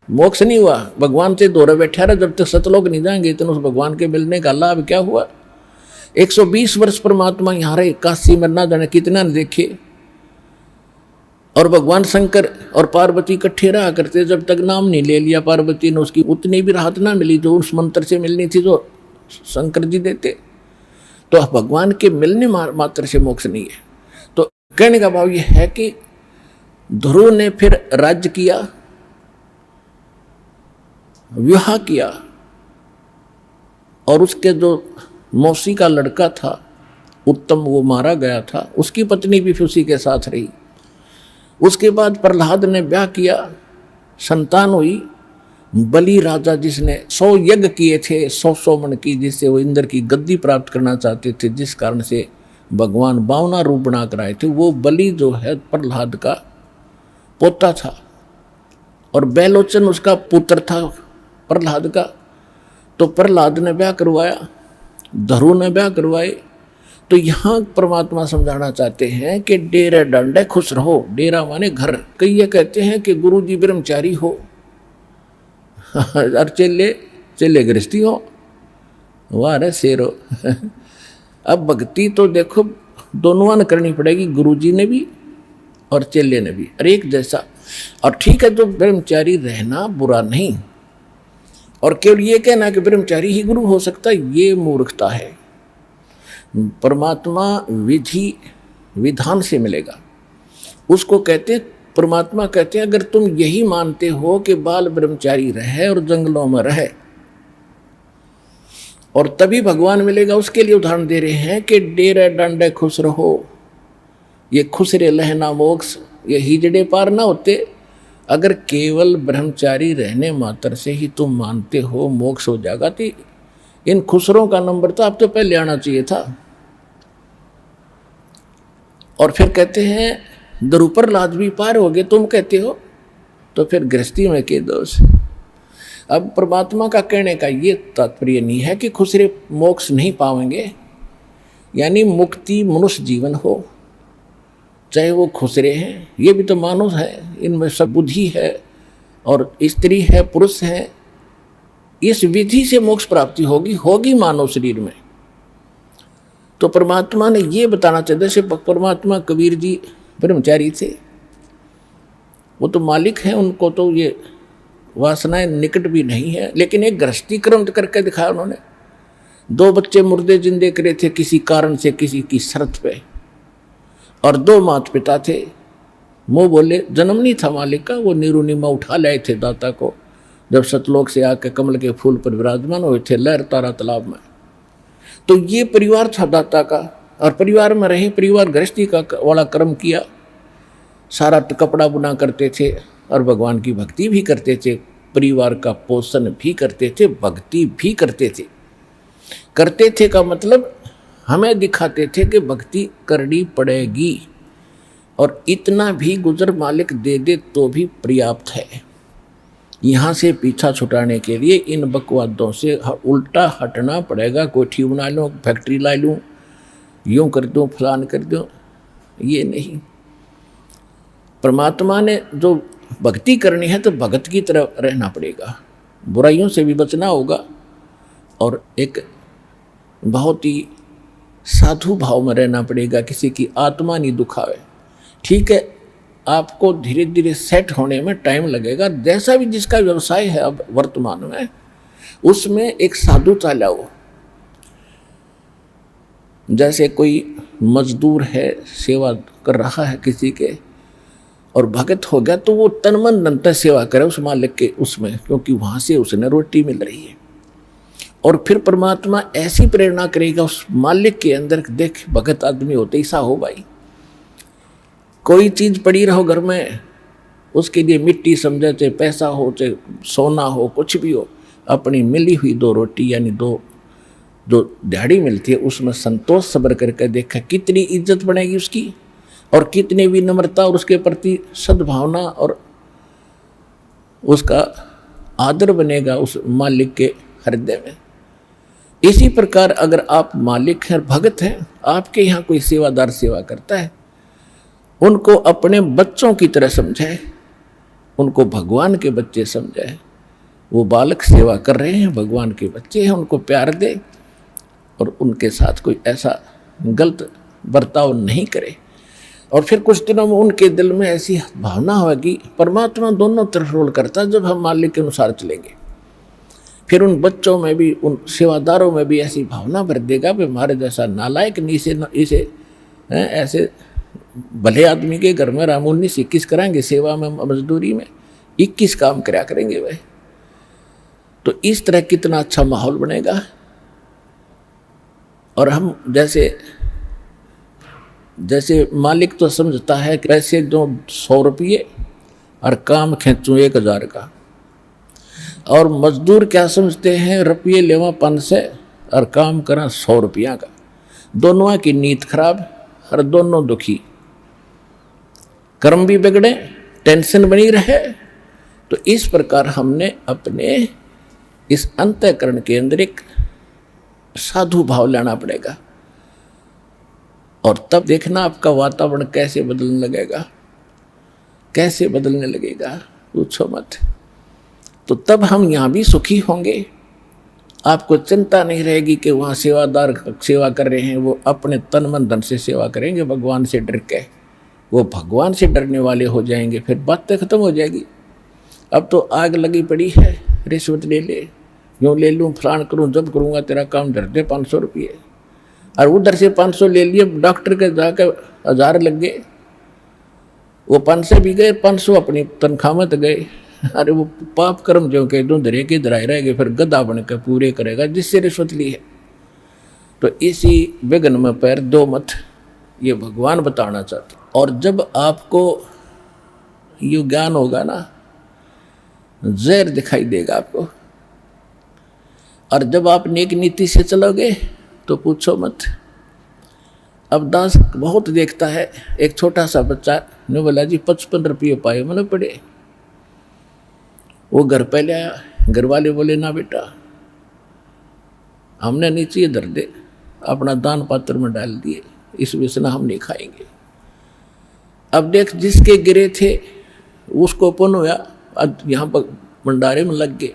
मोक्ष नहीं हुआ, भगवान से दूर बैठा रहा, जब तक सतलोक नहीं जाएंगे तो उस भगवान के मिलने का लाभ क्या हुआ। 120 वर्ष परमात्मा यहाँ रहे, काशी में ना जाने कितना न देखे, और भगवान शंकर और पार्वती इकट्ठे रहा करते, जब तक नाम नहीं ले लिया पार्वती ने उसकी उतनी भी राहत ना मिली जो उस मंत्र से मिलनी थी जो शंकर जी देते। तो भगवान के मिलने मात्र से मोक्ष नहीं है। तो कहने का भाव यह है कि ध्रुव ने फिर राज्य किया, विवाह किया, और उसके जो मौसी का लड़का था उत्तम, वो मारा गया था, उसकी पत्नी भी फिर उसी के साथ रही। उसके बाद प्रहलाद ने ब्याह किया, संतान हुई। बलि राजा जिसने 100 यज्ञ किए थे 100 मन की, जिससे वो इंद्र की गद्दी प्राप्त करना चाहते थे, जिस कारण से भगवान 52 रूप बना कर आए थे, वो बलि जो है प्रहलाद का पोता था, और बैलोचन उसका पुत्र था प्रहलाद का। तो प्रहलाद ने ब्याह करवाया, ध्रुव ने ब्याह करवाए। तो यहाँ परमात्मा समझाना चाहते हैं कि डेरे डंडे खुश रहो। डेरा माने घर। कई ये कहते हैं कि गुरु जी ब्रह्मचारी हो और चेले गृहस्थी हो, वाह रे शेरो। अब भक्ति तो देखो दोनों ने करनी पड़ेगी, गुरु जी ने भी और चेले ने भी, और एक जैसा। और ठीक है, तो ब्रह्मचारी रहना बुरा नहीं, और केवल ये कहना कि ब्रह्मचारी ही गुरु हो सकता है, ये मूर्खता है। परमात्मा विधि विधान से मिलेगा, उसको कहते परमात्मा कहते हैं अगर तुम यही मानते हो कि बाल ब्रह्मचारी रहे और जंगलों में रहे और तभी भगवान मिलेगा, उसके लिए उदाहरण दे रहे हैं कि डेरे डंडे खुश रहो। ये खुसरे लहना मोक्ष, ये हिजड़े पार ना होते। अगर केवल ब्रह्मचारी रहने मात्र से ही तुम मानते हो मोक्ष हो जाएगा, तो इन खुसरों का नंबर तो अब तो पहले आना चाहिए था। और फिर कहते हैं द्रुपर लाज भी पार हो गए, तुम कहते हो, तो फिर गृहस्थी में के दोष। अब परमात्मा का कहने का ये तात्पर्य नहीं है कि खुसरे मोक्ष नहीं पाएंगे, यानी मुक्ति मनुष्य जीवन हो, चाहे वो खुसरे हैं, ये भी तो मानुष है, इनमें सब बुद्धि है और स्त्री है पुरुष है। इस विधि से मोक्ष प्राप्ति होगी मानव शरीर में। तो परमात्मा ने ये बताना चाहिए, जैसे परमात्मा कबीर जी ब्रह्मचारी थे, वो तो मालिक हैं, उनको तो ये वासनाएं निकट भी नहीं है, लेकिन एक गृहस्थी क्रम करके दिखाया उन्होंने। 2 बच्चे मुर्दे जिंदे करे थे किसी कारण से, किसी की शर्त पे, और 2 माता पिता थे। मुँह बोले जन्म नहीं था मालिक का, वो नीरुनिमा उठा लाए थे दाता को, जब सतलोक से आके कमल के फूल पर विराजमान हुए थे लहर तारा तालाब में। तो ये परिवार था दाता का, और परिवार में रहे, परिवार गृहस्थी का वाला कर्म किया, सारा कपड़ा बुना करते थे और भगवान की भक्ति भी करते थे, परिवार का पोषण भी करते थे, भक्ति भी करते थे का मतलब हमें दिखाते थे कि भक्ति करनी पड़ेगी, और इतना भी गुजर मालिक दे दे तो भी पर्याप्त है। यहाँ से पीछा छुटाने के लिए इन बकवादों से उल्टा हटना पड़ेगा। कोठी बना लूँ, फैक्ट्री ला लूँ, यूँ कर दूँ, फलान कर दूँ, ये नहीं। परमात्मा ने जो भक्ति करनी है तो भगत की तरह रहना पड़ेगा, बुराइयों से भी बचना होगा, और एक बहुत ही साधु भाव में रहना पड़ेगा, किसी की आत्मा नहीं दुखावे। ठीक है, आपको धीरे धीरे सेट होने में टाइम लगेगा, जैसा भी जिसका व्यवसाय है अब वर्तमान में, उसमें एक साधुता लाओ। जैसे कोई मजदूर है, सेवा कर रहा है किसी के, और भगत हो गया, तो वो तन मन धन से सेवा करे उस मालिक के उसमें, क्योंकि वहाँ से उसने रोटी मिल रही है। और फिर परमात्मा ऐसी प्रेरणा करेगा उस मालिक के अंदर, देख भगत आदमी होते ऐसा हो भाई। कोई चीज़ पड़ी रहो घर में, उसके लिए मिट्टी समझे, चाहे पैसा हो, चाहे सोना हो, कुछ भी हो, अपनी मिली हुई 2 रोटी यानी 2 जो दिहाड़ी मिलती है उसमें संतोष सब्र करके देखा, कितनी इज्जत बनेगी उसकी, और कितनी विनम्रता और उसके प्रति सद्भावना और उसका आदर बनेगा उस मालिक के हृदय में। इसी प्रकार अगर आप मालिक हैं, भगत हैं, आपके यहाँ कोई सेवादार सेवा करता है, उनको अपने बच्चों की तरह समझे, उनको भगवान के बच्चे समझे। वो बालक सेवा कर रहे हैं, भगवान के बच्चे हैं, उनको प्यार दे और उनके साथ कोई ऐसा गलत बर्ताव नहीं करे। और फिर कुछ दिनों में उनके दिल में ऐसी भावना होगी, परमात्मा दोनों तरफ रोल करता है, जब हम मालिक के अनुसार चलेंगे। फिर उन बच्चों में भी, उन सेवादारों में भी ऐसी भावना भर देगा कि हमारे जैसा नालायक नहीं, इसे ऐसे भले आदमी के घर में राम 19-21 कराएंगे सेवा में, मजदूरी में 21 काम कराया करेंगे वह। तो इस तरह कितना अच्छा माहौल बनेगा। और हम जैसे मालिक तो समझता है कि पैसे जो 100 रुपये और काम खींचूँ 1000 का, और मजदूर क्या समझते हैं, रुपये लेवा 500 और काम करा 100 रुपया का। दोनों की नीयत खराब और दोनों दुखी, कर्म भी बिगड़े, टेंशन बनी रहे। तो इस प्रकार हमने अपने इस अंतःकरण के अंदर एक साधु भाव लाना पड़ेगा, और तब देखना आपका वातावरण कैसे बदलने लगेगा, कैसे बदलने लगेगा, पूछो मत। तो तब हम यहाँ भी सुखी होंगे। आपको चिंता नहीं रहेगी कि वहाँ सेवादार सेवा कर रहे हैं, वो अपने तन मन धन से सेवा करेंगे, भगवान से डर के। वो भगवान से डरने वाले हो जाएंगे, फिर बातें खत्म हो जाएगी। अब तो आग लगी पड़ी है, रिश्वत ले ले, यूँ ले लूँ, फलान करूँ, जब करूँगा तेरा काम, डर दे 500 रुपये। और उधर से 500 ले लिए, डॉक्टर के जाकर 1000 लग गए, वो 500 भी गए, 500 अपनी तनख्वाह में तो गए। अरे वो पाप कर्म जो के धरे के धराए रह गए, फिर गधा बन के पूरे करेगा जिससे रिश्वत ली है। तो इसी विघ्न में पैर दो मत, ये भगवान बताना चाहते। और जब आपको ये ज्ञान होगा ना, जहर दिखाई देगा आपको। और जब आप नेक नीति से चलोगे तो पूछो मत। अब दास बहुत देखता है, एक छोटा सा बच्चा ने बोला जी 55 रुपये पाए मैंने पड़े। वो घर पे ले आया, घर वाले बोले ना बेटा हमने नीचे धर दे, अपना दान पात्र में डाल दिए, इस विषना हम नहीं खाएंगे। अब देख जिसके गिरे थे उसको पुण्य हुआ, अब यहाँ पर भंडारे में लग गए।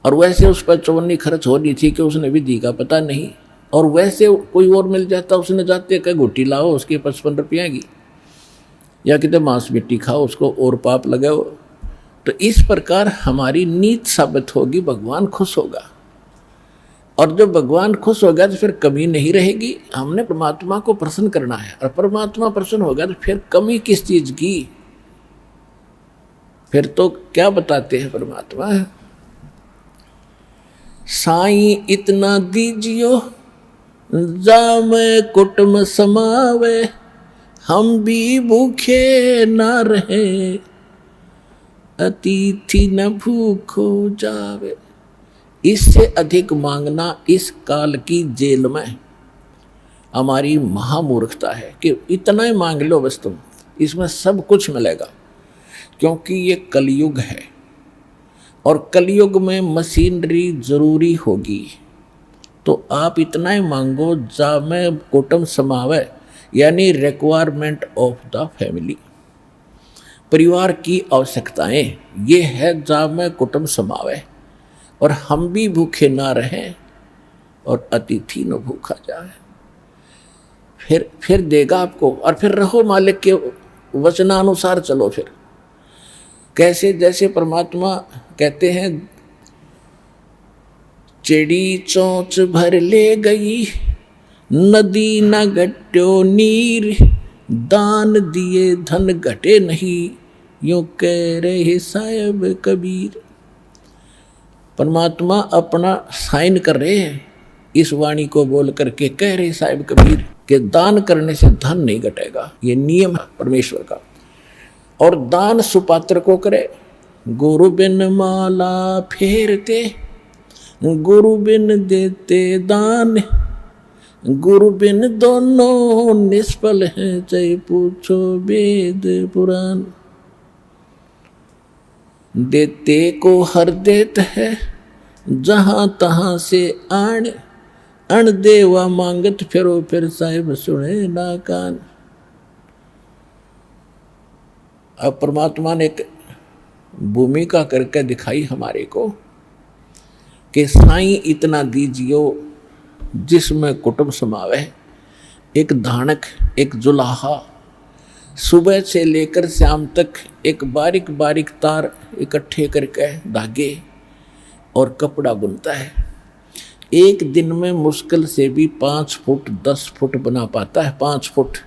और वैसे उस पर चवन्नी खर्च हो रही थी कि उसने विधि का पता नहीं, और वैसे कोई और मिल जाता, उसने जाते कह घुट्टी लाओ उसके 55 रुपया की, या कितने मांस मिट्टी खाओ, उसको और पाप लगाओ। तो इस प्रकार हमारी नीत साबित होगी, भगवान खुश होगा। और जब भगवान खुश होगा तो फिर कमी नहीं रहेगी। हमने परमात्मा को प्रसन्न करना है, और परमात्मा प्रसन्न होगा तो फिर कमी किस चीज की। फिर तो क्या बताते हैं परमात्मा, साईं इतना दीजियो जामे कुटुम समावे, हम भी भूखे ना रहे, अतिथि न भूखो जावे। इससे अधिक मांगना इस काल की जेल में हमारी महामूर्खता है कि इतना ही मांग लो बस तुम, इसमें सब कुछ मिलेगा। क्योंकि ये कलयुग है, और कलयुग में मशीनरी जरूरी होगी। तो आप इतना ही मांगो जा में कुटुंब समावे, यानी रिक्वायरमेंट ऑफ द फैमिली, परिवार की आवश्यकताएं, ये है जा में कुटुंब समावे। और हम भी भूखे ना रहें और अतिथि न भूखा जाए। फिर देगा आपको। और फिर रहो मालिक के वचनानुसार चलो। फिर कैसे, जैसे परमात्मा कहते हैं, चिड़ी चोंच भर ले गई, नदी न घट्यो नीर, दान दिए धन घटे नहीं, यूं कह रहे साहिब कबीर। परमात्मा अपना साइन कर रहे हैं, इस वाणी को बोल करके कह रहे साहिब कबीर कि दान करने से धन नहीं घटेगा, ये नियम है परमेश्वर का। और दान सुपात्र को करे, गुरु बिन माला फेरते, गुरु बिन देते दान, गुरु बिन दोनों निष्फल हैं, चाहे पूछो वेद पुराण। देते को हर देत है, जहां तहां से आण, अण देवा मांगत फिरो, फिर साहिब सुने ना कान। अब परमात्मा ने एक भूमिका करके दिखाई हमारे को कि साईं इतना दीजियो जिसमें कुटुंब समावे, एक धानक, एक जुलाहा, सुबह से लेकर शाम तक एक बारीक बारीक तार इकट्ठे करके धागे और कपड़ा बुनता है। एक दिन में मुश्किल से भी 5 फुट 10 फुट बना पाता है, 5 फुट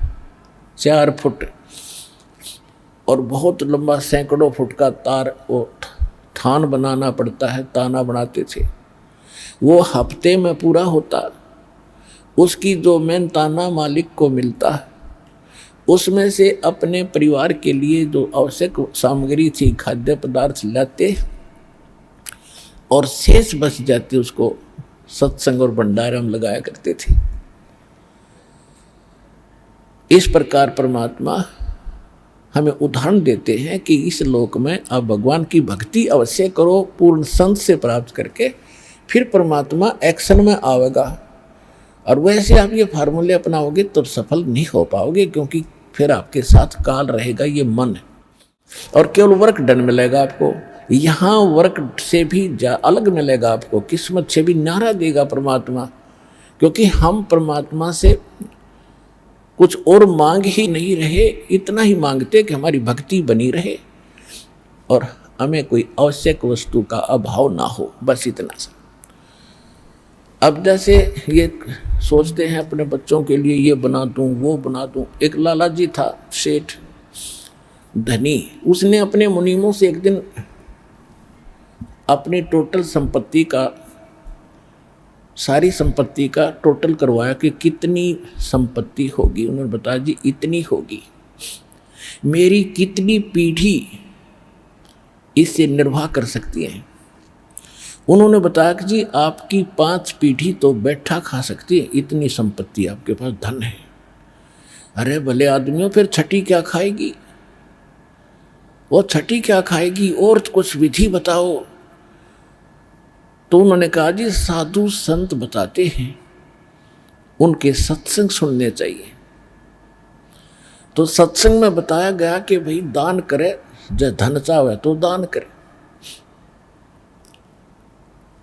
4 फुट, और बहुत लंबा सैकड़ों फुट का तार वो थान बनाना पड़ता है। ताना बनाते थे, वो हफ्ते में पूरा होता। उसकी जो मेन ताना मालिक को मिलता, उसमें से अपने परिवार के लिए जो आवश्यक सामग्री थी, खाद्य पदार्थ लाते और शेष बच जाते, उसको सत्संग और भंडारा में लगाया करते थे। इस प्रकार परमात्मा हमें उदाहरण देते हैं कि इस लोक में आप भगवान की भक्ति अवश्य करो, पूर्ण संत से प्राप्त करके, फिर परमात्मा एक्शन में आवेगा। और वैसे आप ये फार्मूले अपनाओगे तो सफल नहीं हो पाओगे, क्योंकि फिर आपके साथ काल रहेगा, ये मन है, और केवल वर्क डन मिलेगा आपको। यहाँ वर्क से भी अलग मिलेगा आपको, किस्मत से भी न्यारा देगा परमात्मा, क्योंकि हम परमात्मा से कुछ और मांग ही नहीं रहे, इतना ही मांगते कि हमारी भक्ति बनी रहे और हमें कोई आवश्यक वस्तु का अभाव ना हो, बस इतना सा। अब जैसे ये सोचते हैं अपने बच्चों के लिए ये बना दूं, वो बना दूं। एक लाला जी था सेठ धनी, उसने अपने मुनीमों से एक दिन अपनी टोटल संपत्ति का, सारी संपत्ति का टोटल करवाया कि कितनी संपत्ति होगी। उन्होंने बताया जी इतनी होगी, मेरी कितनी पीढ़ी इससे निर्वाह कर सकती है। उन्होंने बताया कि जी आपकी 5 पीढ़ी तो बैठा खा सकती है, इतनी संपत्ति आपके पास, धन है। अरे भले आदमियों, फिर छठी क्या खाएगी? वो छठी क्या खाएगी? और कुछ विधि बताओ। तो उन्होंने कहा जी साधु संत बताते हैं, उनके सत्संग सुनने चाहिए। तो सत्संग में बताया गया कि भाई दान करे, जब धन चाहे तो दान करे,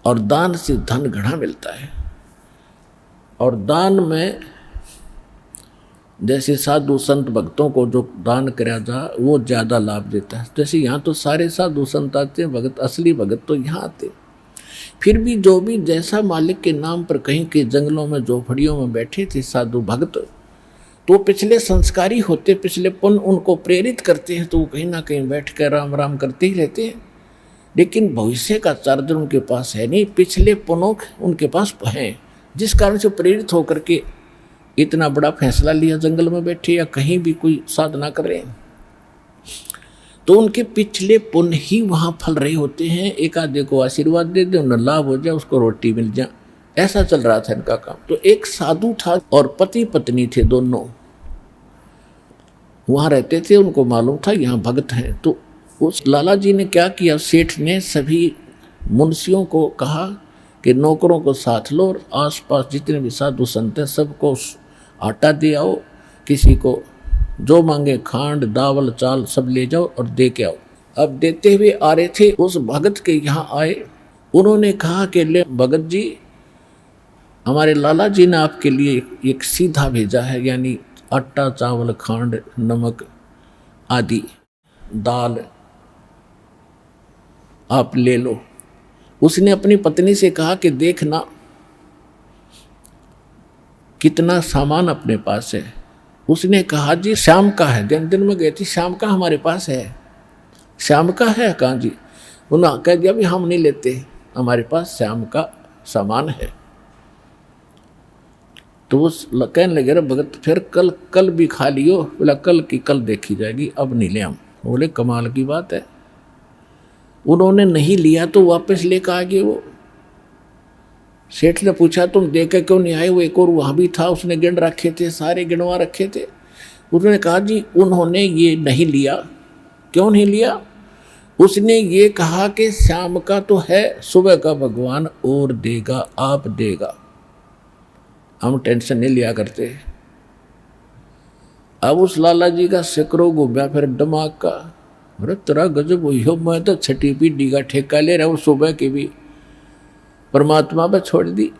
और दान से धन घना मिलता है। और दान में जैसे साधु संत भक्तों को जो दान कराया जा, वो ज़्यादा लाभ देता है। जैसे यहाँ तो सारे साधु संत आते हैं, भगत, असली भगत तो यहाँ आते। फिर भी जो भी जैसा मालिक के नाम पर कहीं के जंगलों में झोपड़ियों में बैठे थे साधु भक्त, तो पिछले संस्कारी होते, पिछले पुण्य उनको प्रेरित करते हैं, तो वो कहीं ना कहीं बैठ कर राम राम करते ही रहते हैं। लेकिन भविष्य का चार्जर उनके पास है नहीं, पिछले पुण्य उनके पास हैं, जिस कारण से प्रेरित होकर के इतना बड़ा फैसला लिया, जंगल में बैठे या कहीं भी कोई साधना कर रहे हैं। तो उनके पिछले पुण्य ही वहाँ फल रहे होते हैं। एक आधे को आशीर्वाद दे दे, उन्हें लाभ हो जाए, उसको रोटी मिल जाए, ऐसा चल रहा था इनका काम। तो एक साधु था और पति पत्नी थे, दोनों वहाँ रहते थे। उनको मालूम था यहाँ भक्त हैं। तो उस लाला जी ने क्या किया, सेठ ने सभी मुंशियों को कहा कि नौकरों को साथ लो और आसपास जितने भी साधु संत हैं सबको आटा दे आओ, किसी को जो मांगे खांड दावल चाल सब ले जाओ और दे के आओ। अब देते हुए आ रहे थे, उस भगत के यहाँ आए। उन्होंने कहा कि ले भगत जी, हमारे लाला जी ने आपके लिए एक सीधा भेजा है, यानी आटा चावल खांड नमक आदि दाल आप ले लो। उसने अपनी पत्नी से कहा कि देखना कितना सामान अपने पास है। उसने कहा जी शाम का है, दिन में गई थी, शाम का हमारे पास है। शाम का है? कहाँ जी? उन्होंने कह दिया भी हम नहीं लेते, हमारे पास शाम का सामान है। तो वो कहने लगे, भगत फिर कल भी खा लियो। बोला कल की कल देखी जाएगी, अब नहीं ले हम। बोले कमाल की बात है। उन्होंने नहीं लिया तो वापस लेकर आ गए। वो सेठ ने पूछा तुम दे के क्यों नहीं आए? वो एक और वहाँ भी था, उसने गिन रखे थे, सारे गिनवा रखे थे। उन्होंने कहा जी उन्होंने ये नहीं लिया। क्यों नहीं लिया? उसने ये कहा कि शाम का तो है, सुबह का भगवान और देगा, आप देगा, हम टेंशन नहीं लिया करते। अब उस लाला जी का सिकरो घूमया फिर दिमाग का। अरे तेरा गजब हुई हो, मैं तो छठी पीढ़ी का ठेका ले रहा हूँ, सुबह की भी परमात्मा पर छोड़ दी।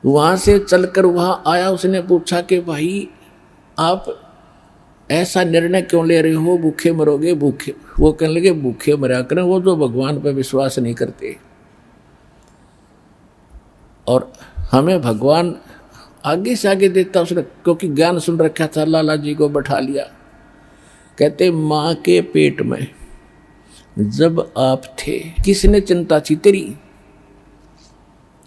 वहां से चलकर वहां आया, उसने पूछा कि भाई आप ऐसा निर्णय क्यों ले रहे हो, भूखे मरोगे भूखे। वो कहने लगे भूखे मरा करें वो जो भगवान पर विश्वास नहीं करते, और हमें भगवान आगे से आगे देता उसने, क्योंकि ज्ञान सुन रखा था। लाला जी को बैठा लिया, कहते माँ के पेट में जब आप थे किसने चिंता थी तेरी?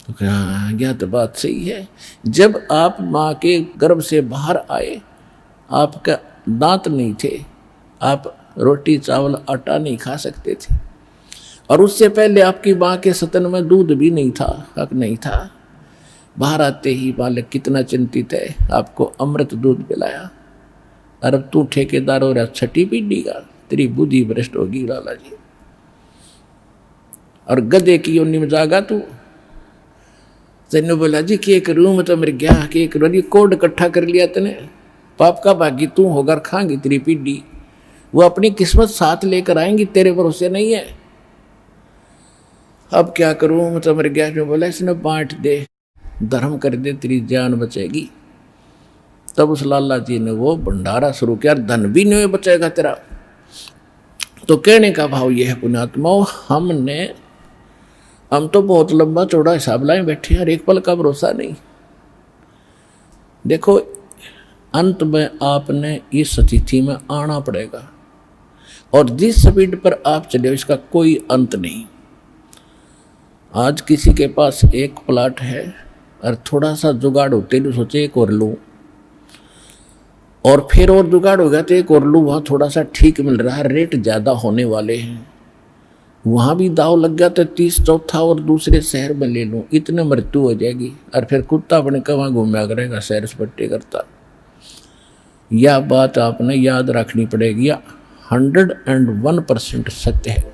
तो हाँ यह तो बात सही है। जब आप माँ के गर्भ से बाहर आए आपका दांत नहीं थे, आप रोटी चावल आटा नहीं खा सकते थे, और उससे पहले आपकी माँ के स्तन में दूध भी नहीं था, हक नहीं था। बाहर आते ही बालक कितना चिंतित है, आपको अमृत दूध पिलाया, और अब तू ठेकेदार हो रहा छठी पीढ़ी का, तेरी बुद्धि भ्रष्ट होगी लाला जी। और गधे की योनि में जागा तू। तेने बोला जी के करूं, मैं तो मेरे गया के करूं, ये कोड इकट्ठा कर लिया तने, पाप का भागी तू होकर खाएंगी तेरी पीढ़ी, वो अपनी किस्मत साथ लेकर आएंगी, तेरे भरोसे नहीं है। अब क्या करूं, मैं तो मेरे गया में बोला इसने बांट दे, धर्म कर दे, तेरी जान बचेगी। तब उस लाला जी ने वो भंडारा शुरू किया, धन भी नहीं बचेगा तेरा। तो कहने का भाव यह है पुण्यात्माओं, हम तो बहुत लंबा चौड़ा हिसाब लाए बैठे हैं, एक पल का भरोसा नहीं। देखो अंत में आपने इस स्थिति में आना पड़ेगा, और जिस स्पीड पर आप चले इसका कोई अंत नहीं। आज किसी के पास एक प्लाट है और थोड़ा सा जुगाड़ होते तो सोचे एक और लूँ, और फिर और जुगाड़ हो गया तो एक और लूँ, वहाँ थोड़ा सा ठीक मिल रहा है, रेट ज़्यादा होने वाले हैं, वहाँ भी दाव लग गया तो 30 चौथा और दूसरे शहर में ले लूँ, इतने मृत्यु हो जाएगी, और फिर कुत्ता अपने कहाँ घूमया करेगा, सैर सपट्टे करता। यह बात आपने याद रखनी पड़ेगी, 101% सत्य है।